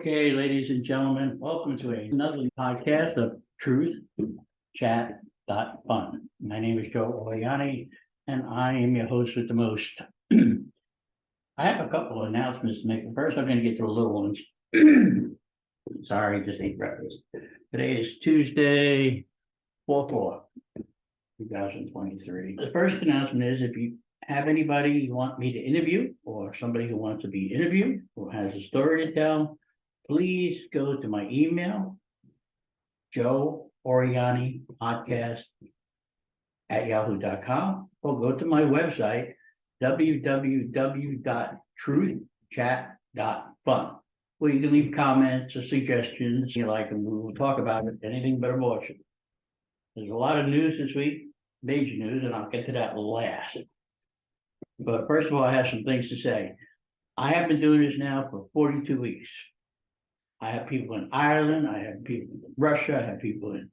Okay, ladies and gentlemen, welcome to another podcast of Truth Chat Fun. My name is Joe Oriani, and I am your host with the most. I have a couple of announcements to make. First, I'm going to get to the little ones. Sorry, just ate breakfast. Today is Tuesday, 4/4/2023. The first announcement is if you have anybody you want me to interview, or somebody who wants to be interviewed, or has a story to tell, please go to my email, Joe Oriani Podcast at yahoo.com, or go to my website, www.truthchat.fun, where you can leave comments or suggestions you like, and we will talk about it, anything but abortion. There's a lot of news this week, major news, and I'll get to that last. But first of all, I have some things to say. I have been doing this now for 42 weeks. I have people in Ireland, I have people in Russia, I have people in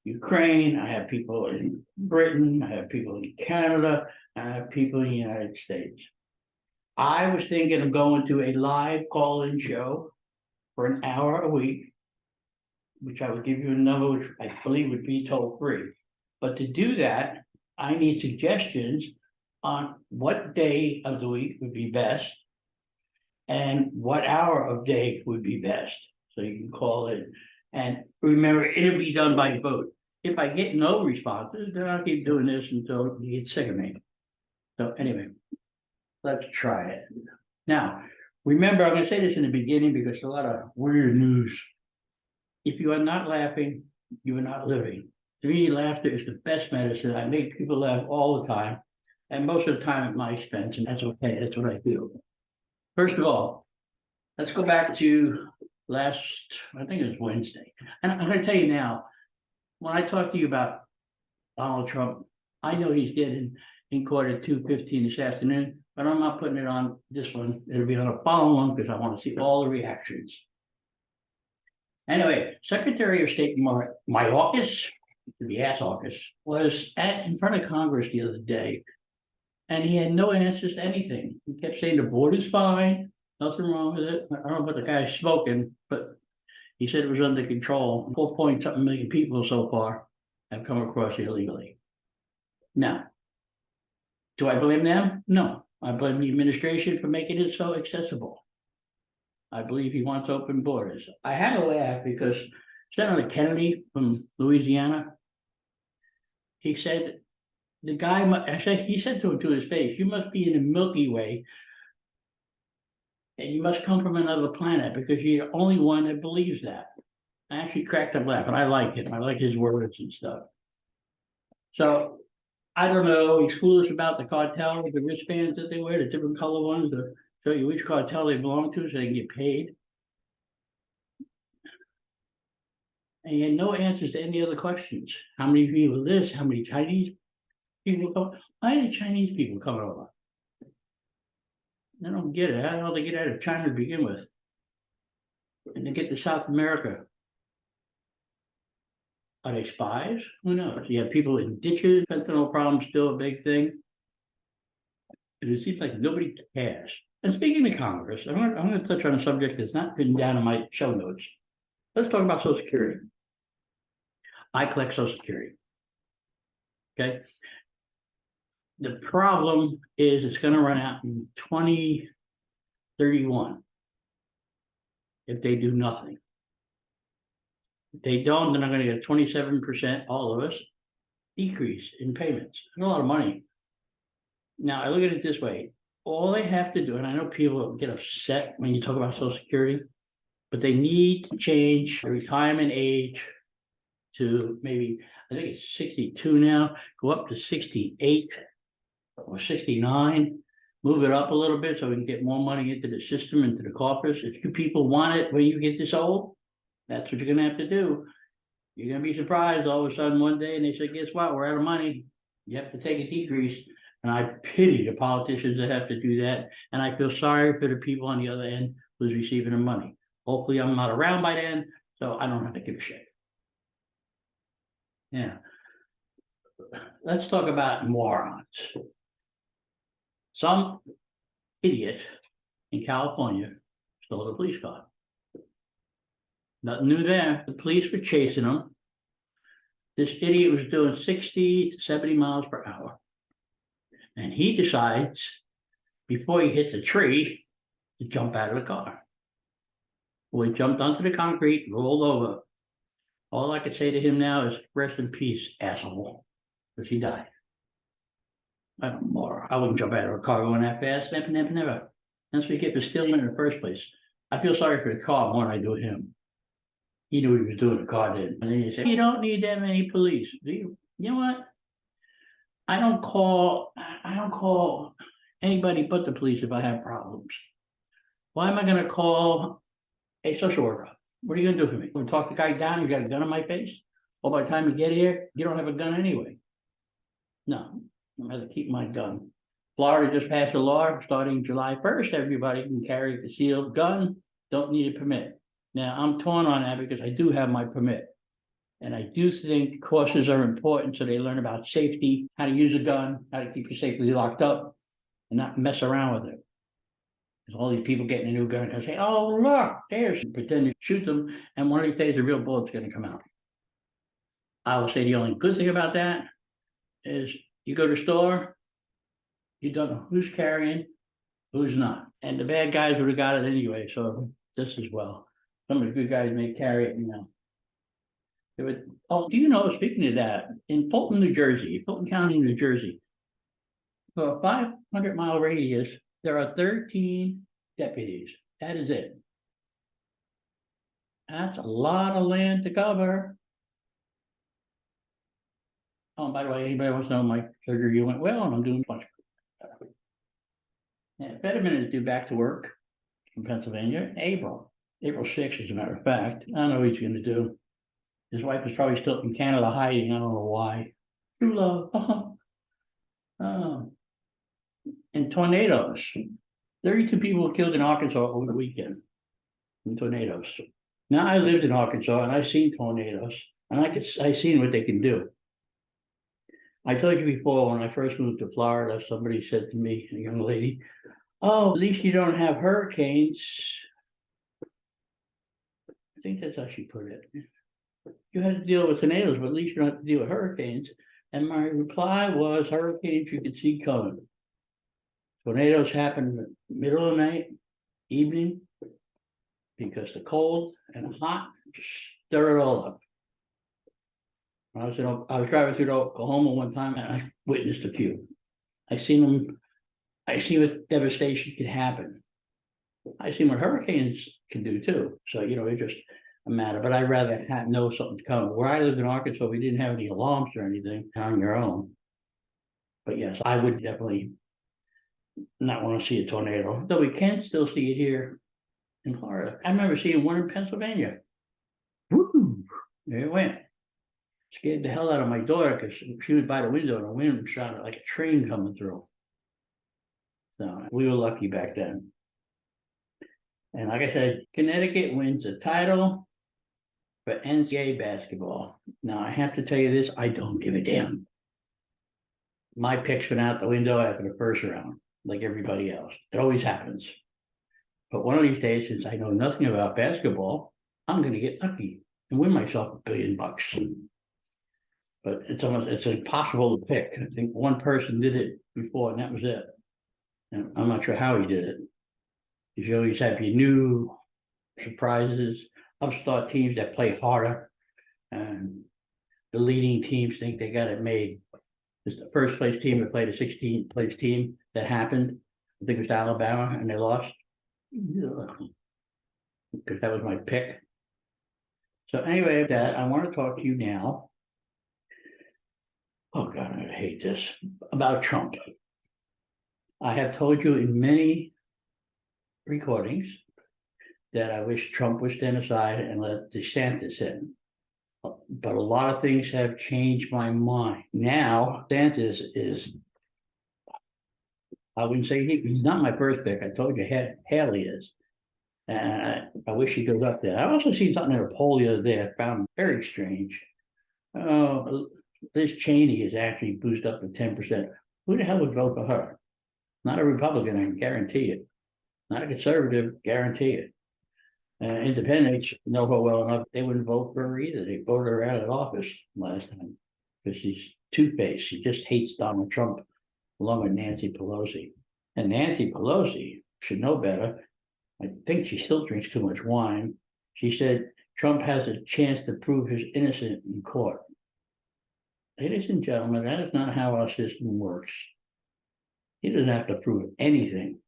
Ukraine, I have people in Britain, I have people in Canada, I have people in the United States. I was thinking of going to a live call-in show for an hour a week, which I would give you a number, which I believe would be toll-free. But to do that, I need suggestions on what day of the week would be best and what hour of day would be best. So you can call it. And remember, it'll be done by vote. If I get no responses, then I'll keep doing this until you get sick of me. So anyway, let's try it. Now, remember, I'm going to say this in the beginning because there's a lot of weird news. If you are not laughing, you are not living. To me, laughter is the best medicine. I make people laugh all the time, and most of the time at my expense, and that's okay. That's what I do. First of all, let's go back to last, I think it was Wednesday. And I'm going to tell you now, when I talk to you about Donald Trump, I know he's getting in court at 2:15 this afternoon, but I'm not putting it on this one. It'll be on a following one because I want to see all the reactions. Anyway, Secretary of State Mayorkas, the Mayorkas, was in front of Congress the other day, and he had no answers to anything. He kept saying the border's fine, nothing wrong with it. I don't know about the guy smoking, but he said it was under control. 4-point-something million people so far have come across illegally. Now, do I blame them? No. I blame the administration for making it so accessible. I believe he wants open borders. I had to laugh because Senator Kennedy from Louisiana, he said, he said to him to his face, you must be in the Milky Way and you must come from another planet because you're the only one that believes that. I actually cracked up laughing. I like him. I like his words and stuff. So I don't know. He's clueless about the cartel with the wristbands that they wear, the different color ones to show you which cartel they belong to so they can get paid. And he had no answers to any other questions. How many people this? How many Chinese people come? Why are the Chinese people coming over? I don't get it. How the hell they get out of China to begin with? And they get to South America. Are they spies? Who knows? You have people in ditches, fentanyl problem still a big thing. And it seems like nobody cares. And speaking of Congress, I'm going to touch on a subject that's not written down in my show notes. Let's talk about Social Security. I collect Social Security. Okay. The problem is it's going to run out in 2031. if they do nothing. If they don't, then I'm gonna get 27%, all of us, decrease in payments. That's a lot of money. Now, I look at it this way, all they have to do, and I know people get upset when you talk about Social Security, but they need to change the retirement age to maybe, I think it's 62 now, go up to 68 or 69. Move it up a little bit so we can get more money into the system, into the coffers. If you people want it when you get this old, that's what you're gonna have to do. You're gonna be surprised all of a sudden one day and they say, guess what, we're out of money. You have to take a decrease. And I pity the politicians that have to do that. And I feel sorry for the people on the other end who's receiving the money. Hopefully I'm not around by then, so I don't have to give a shit. Yeah. Let's talk about morons. Some idiot in California stole a police car. Nothing new there. The police were chasing him. This idiot was doing 60 to 70 miles per hour. And he decides, before he hits a tree, to jump out of the car. Well, he jumped onto the concrete, rolled over. All I could say to him now is, rest in peace, asshole, because he died. I wouldn't jump out of a car going that fast, never. That's what you get for stealing in the first place. I feel sorry for the car more than I do him. He knew what he was doing, the car did. And then you say, you don't need that many police. Do you? You know what? I don't call anybody but the police if I have problems. Why am I gonna call a social worker? What are you gonna do for me? I'm gonna talk the guy down, you got a gun in my face? Well, by the time you get here, you don't have a gun anyway. No, I'm gonna keep my gun. Florida just passed a law starting July 1st, everybody can carry a concealed gun, don't need a permit. Now, I'm torn on that because I do have my permit. And I do think courses are important so they learn about safety, how to use a gun, how to keep you safely locked up and not mess around with it. There's all these people getting a new gun and say, oh, look, there's, pretend to shoot them. And one of these days, a real bullet's going to come out. I will say the only good thing about that is you go to the store, you don't know who's carrying, who's not. And the bad guys would have got it anyway. So just as well. Some of the good guys may carry it, you know. Oh, do you know, speaking of that, in Fulton, New Jersey, Fulton County, New Jersey, for a 500-mile radius, there are 13 deputies. That is it. That's a lot of land to cover. Oh, by the way, anybody wants to know my surgery went well, and I'm doing much. Yeah, Fetterman is due back to work from Pennsylvania in April 6th, as a matter of fact. I don't know what he's going to do. His wife is probably still in Canada hiding. I don't know why. True love. And tornadoes. 32 people were killed in Arkansas over the weekend in tornadoes. Now, I lived in Arkansas and I've seen tornadoes and I seen what they can do. I told you before, when I first moved to Florida, somebody said to me, a young lady, oh, at least you don't have hurricanes. I think that's how she put it. You had to deal with tornadoes, but at least you don't have to deal with hurricanes. And my reply was, hurricanes you can see coming. Tornadoes happen in the middle of the night, evening, because the cold and hot just stir it all up. I was driving through Oklahoma one time and I witnessed a few. I see what devastation can happen. I see what hurricanes can do too. So, you know, it's just a matter, but I'd rather know something coming. Where I lived in Arkansas, we didn't have any alarms or anything on your own. But yes, I would definitely not want to see a tornado, though we can still see it here in Florida. I remember seeing one in Pennsylvania. Woo! There it went. Scared the hell out of my daughter because she was by the window and the wind sounded like a train coming through. So we were lucky back then. And like I said, Connecticut wins the title for NCAA basketball. Now I have to tell you this, I don't give a damn. My picks went out the window after the first round, like everybody else. It always happens. But one of these days, since I know nothing about basketball, I'm going to get lucky and win myself $1 billion. But it's impossible to pick. I think one person did it before, and that was it. And I'm not sure how he did it. Because you always have your new surprises, upstart teams that play harder, and the leading teams think they got it made. It's the first place team that played a 16th place team that happened. I think it was Alabama, and they lost. Because that was my pick. So anyway, that I want to talk to you now. Oh God, I hate this. About Trump. I have told you in many recordings that I wish Trump would stand aside and let DeSantis in. But a lot of things have changed my mind. Now, DeSantis is, I wouldn't say he's not my first pick. I told you Haley is. And I wish he goes up there. I also seen something in a poll the other day I found very strange. Liz Cheney is actually boosted up to 10%. Who the hell would vote for her? Not a Republican, I can guarantee it. Not a conservative, guarantee it. Independents know her well enough, they wouldn't vote for her either. They voted her out of office last time because she's two-faced. She just hates Donald Trump along with Nancy Pelosi. And Nancy Pelosi should know better. I think she still drinks too much wine. She said Trump has a chance to prove his innocence in court. Ladies and gentlemen, that is not how our system works. He doesn't have to prove anything.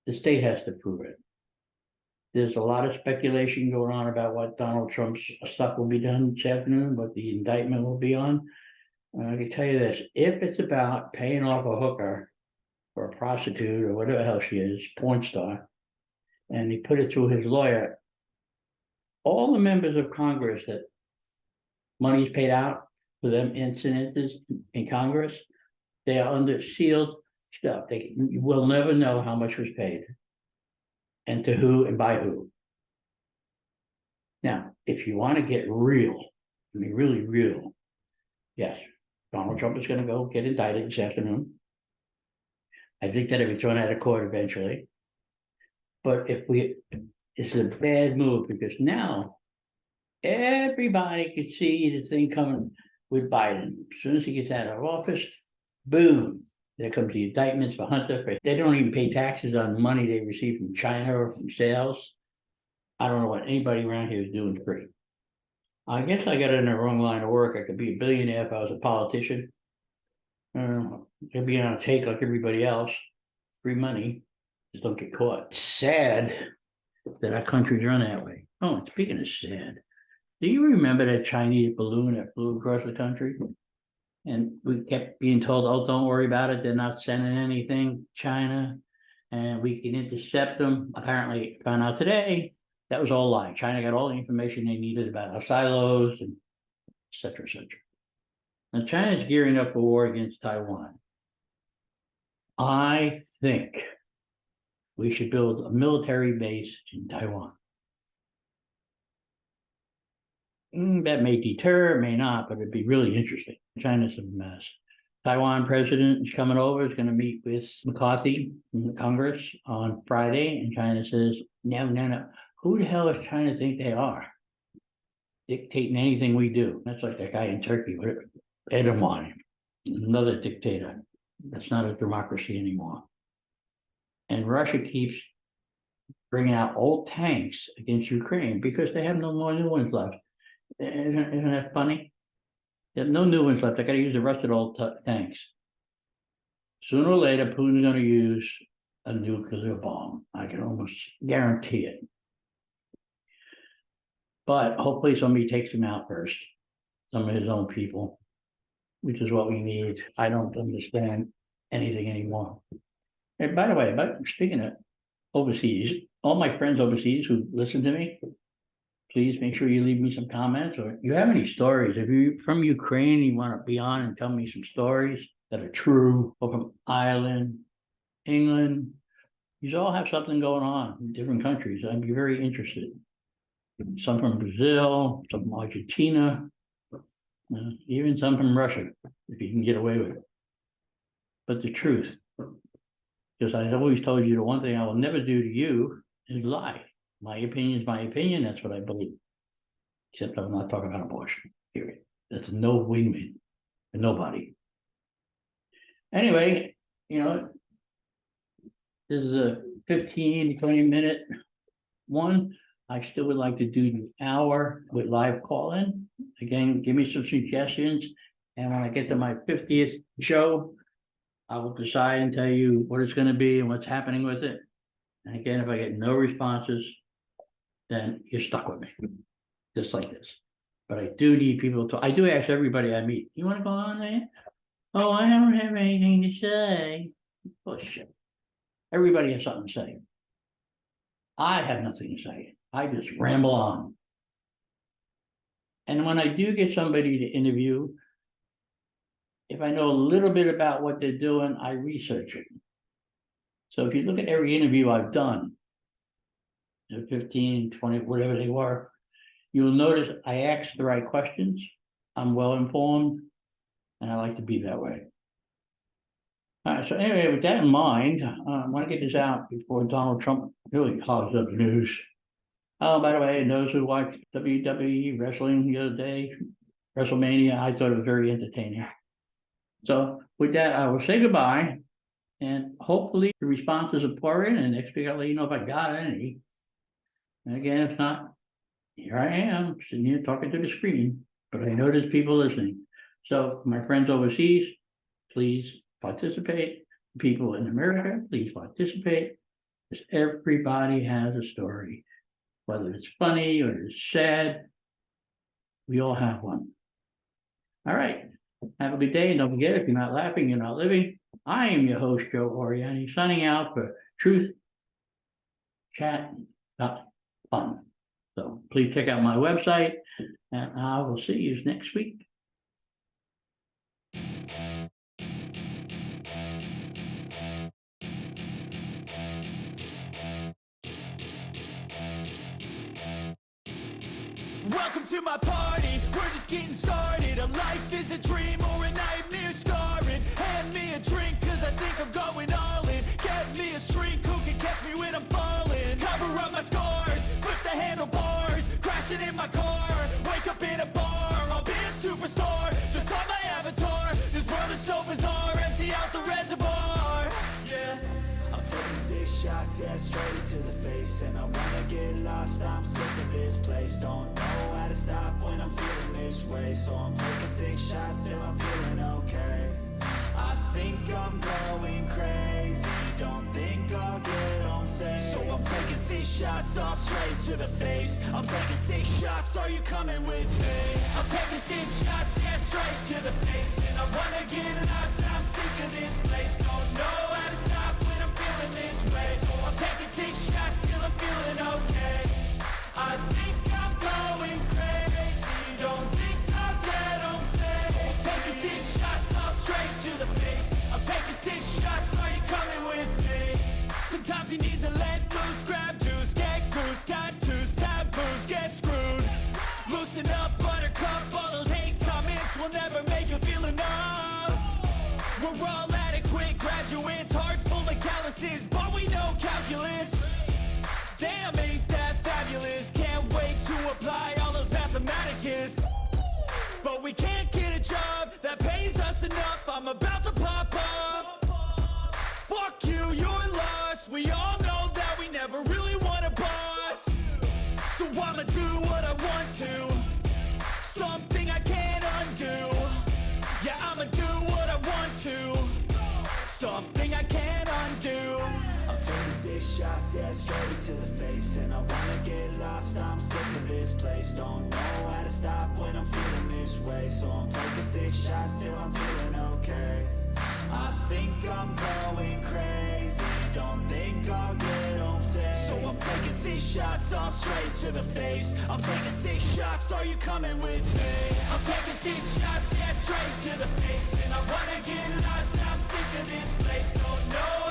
The state has to prove it. There's a lot of speculation going on about what Donald Trump's stuff will be done this afternoon, what the indictment will be on. I can tell you this, if it's about paying off a hooker or a prostitute or whatever the hell she is, porn star, and he put it through his lawyer, all the members of Congress that money's paid out for them incidents in Congress, they are under sealed stuff. You will never know how much was paid and to who and by who. Now, if you want to get real, I mean, really real, yes, Donald Trump is going to go get indicted this afternoon. I think that he'll be thrown out of court eventually. But it's a bad move because now everybody could see the thing coming with Biden. As soon as he gets out of office, boom, there comes the indictments for Hunter. They don't even pay taxes on money they receive from China or from sales. I don't know what anybody around here is doing free. I guess I got in the wrong line of work. I could be a billionaire if I was a politician. I'd be on a take like everybody else. Free money. Just don't get caught. It's sad that our countries run that way. Oh, speaking of sad, do you remember that Chinese balloon that flew across the country? And we kept being told, oh, don't worry about it. They're not sending anything, China, and we can intercept them. Apparently, found out today that was all lie. China got all the information they needed about our silos and et cetera, et cetera. Now, China's gearing up for war against Taiwan. I think we should build a military base in Taiwan. That may deter, it may not, but it'd be really interesting. China's a mess. Taiwan president is coming over, is going to meet with McCarthy in the Congress on Friday, and China says, no. Who the hell does China think they are? Dictating anything we do. That's like that guy in Turkey, Erdogan, another dictator. That's not a democracy anymore. And Russia keeps bringing out old tanks against Ukraine because they have no more new ones left. Isn't that funny? They have no new ones left. They got to use the rusted old tanks. Sooner or later, Putin's going to use a nuclear bomb. I can almost guarantee it. But hopefully somebody takes him out first. Some of his own people, which is what we need. I don't understand anything anymore. And by the way, speaking of overseas, all my friends overseas who listen to me, please make sure you leave me some comments, or you have any stories. If you're from Ukraine, you want to be on and tell me some stories that are true, or from Ireland, England, you all have something going on in different countries. I'd be very interested. Some from Brazil, some from Argentina, even some from Russia, if you can get away with it. But the truth, because I've always told you the one thing I will never do to you is lie. My opinion is my opinion. That's what I believe. Except I'm not talking about abortion, period. There's no win-win for nobody. Anyway, this is a 15 to 20 minute One, I still would like to do the hour with live call-in. Again, give me some suggestions. And when I get to my 50th show, I will decide and tell you what it's gonna be and what's happening with it. And again, if I get no responses, then you're stuck with me, just like this. But I do need people to, I do ask everybody I meet, you wanna go on there? Oh, I don't have anything to say. Bullshit. Everybody has something to say. I have nothing to say. I just ramble on. And when I do get somebody to interview, if I know a little bit about what they're doing, I research it. So if you look at every interview I've done, 15, 20, whatever they were, you'll notice I ask the right questions. I'm well informed, and I like to be that way. All right, so anyway, with that in mind, I want to get this out before Donald Trump really clogs up the news. Oh, by the way, those who watched WWE wrestling the other day, WrestleMania, I thought it was very entertaining. So with that, I will say goodbye, and hopefully the responses are pouring, and next week I'll let you know if I got any. And again, if not, here I am, sitting here talking to the screen, but I know there's people listening. So my friends overseas, please participate. People in America, please participate. Because everybody has a story. Whether it's funny or it's sad, we all have one. All right. Have a good day. And don't forget, if you're not laughing, you're not living. I am your host, Joe Oriani, signing out for Truth Chat Fun. So please check out my website, and I will see you next week. Welcome to my party, we're just getting started. A life is a dream or a nightmare scarring. Hand me a drink, cause I think I'm going all in. Get me a shrink who can catch me when I'm falling. Cover up my scars, flip the handlebars. Crashing in my car, wake up in a bar. I'll be a superstar, just on my avatar. This world is so bizarre, empty out the reservoir. Yeah, I'm taking 6 shots, yeah, straight to the face. And I wanna get lost, I'm sick of this place. Don't know how to stop when I'm feeling this way. So I'm taking 6 shots till I'm feeling okay. I think I'm going crazy, don't think I'll get home safe. So I'm taking 6 shots all straight to the face. I'm taking 6 shots, are you coming with me? I'm taking 6 shots, yeah, straight to the face. And I wanna get lost, I'm sick of this place. Don't know how to stop when I'm feeling this way. So I'm taking 6 shots till I'm feeling okay. I think I'm going crazy, don't think I'll get home safe. So I'm taking 6 shots all straight to the face. I'm taking 6 shots, are you coming with me? Sometimes you need to let loose, grab juice, get goose, tattoos, taboos, get screwed. Loosen up, buttercup, all those hate comments will never make you feel enough. We're all adequate graduates, heart full of calluses, but we know calculus. Damn, ain't that fabulous? Can't wait to apply all those mathematicus. But we can't get a job that pays us enough. I'm about to pop off. Fuck you, you're lost. We all know that we never really want a boss. So I'ma do what I want to, something I can't undo. Yeah, I'ma do what I want to, something I can't undo. I'm taking 6 shots, yeah, straight to the face. And I wanna get lost, I'm sick of this place. Don't know how to stop when I'm feeling this way. So I'm taking 6 shots till I'm feeling okay. I think I'm going crazy, don't think I'll get home safe. So I'm taking 6 shots all straight to the face. I'm taking 6 shots, are you coming with me? I'm taking 6 shots, yeah, straight to the face. And I wanna get lost, I'm sick of this place. Don't know